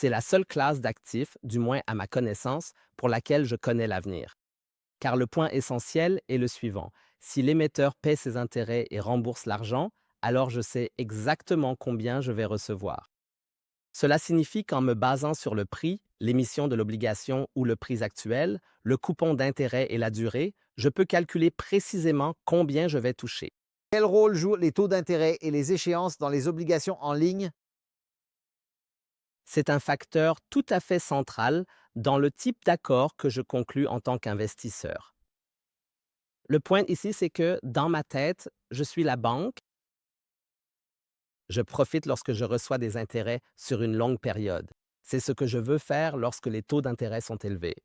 C'est la seule classe d'actifs, du moins à ma connaissance, pour laquelle je connais l'avenir. Car le point essentiel est le suivant. Si l'émetteur paie ses intérêts et rembourse l'argent, alors je sais exactement combien je vais recevoir. Cela signifie qu'en me basant sur le prix, l'émission de l'obligation ou le prix actuel, le coupon d'intérêt et la durée, je peux calculer précisément combien je vais toucher. Quel rôle jouent les taux d'intérêt et les échéances dans les obligations en ligne? C'est un facteur tout à fait central dans le type d'accord que je conclus en tant qu'investisseur. Le point ici, c'est que dans ma tête, je suis la banque. Je profite lorsque je reçois des intérêts sur une longue période. C'est ce que je veux faire lorsque les taux d'intérêt sont élevés.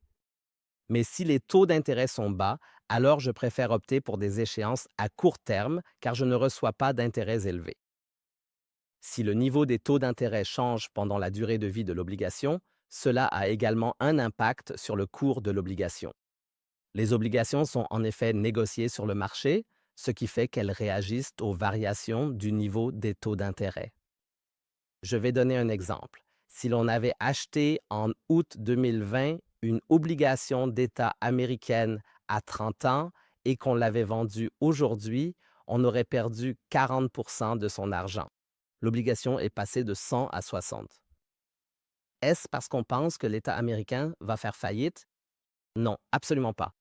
Mais si les taux d'intérêt sont bas, alors je préfère opter pour des échéances à court terme car je ne reçois pas d'intérêts élevés. Si le niveau des taux d'intérêt change pendant la durée de vie de l'obligation, cela a également un impact sur le cours de l'obligation. Les obligations sont en effet négociées sur le marché, ce qui fait qu'elles réagissent aux variations du niveau des taux d'intérêt. Je vais donner un exemple. Si l'on avait acheté en août 2020 une obligation d'État américaine à 30 ans et qu'on l'avait vendue aujourd'hui, on aurait perdu 40 de son argent. L'obligation est passée de 100 à 60. Est-ce parce qu'on pense que l'État américain va faire faillite? Non, absolument pas.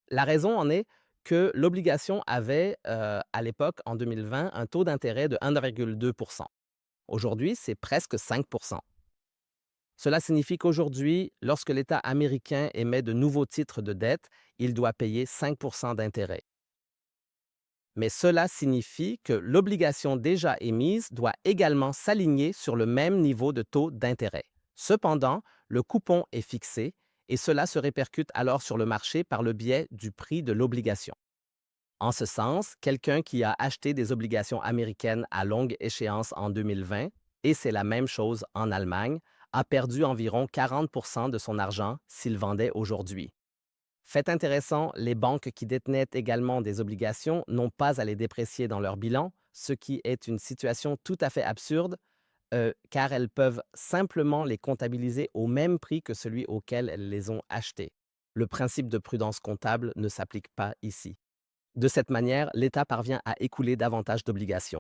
La raison en est que l'obligation avait, à l'époque, en 2020, un taux d'intérêt de 1,2. Aujourd'hui, c'est presque 5. Cela signifie qu'aujourd'hui, lorsque l'État américain émet de nouveaux titres de dette, il doit payer 5 d'intérêt. Mais cela signifie que l'obligation déjà émise doit également s'aligner sur le même niveau de taux d'intérêt. Cependant, le coupon est fixé et cela se répercute alors sur le marché par le biais du prix de l'obligation. En ce sens, quelqu'un qui a acheté des obligations américaines à longue échéance en 2020, et c'est la même chose en Allemagne, a perdu environ 40 de son argent s'il vendait aujourd'hui. Fait intéressant, les banques qui détenaient également des obligations n'ont pas à les déprécier dans leur bilan, ce qui est une situation tout à fait absurde, car elles peuvent simplement les comptabiliser au même prix que celui auquel elles les ont achetées. Le principe de prudence comptable ne s'applique pas ici. De cette manière, l'État parvient à écouler davantage d'obligations.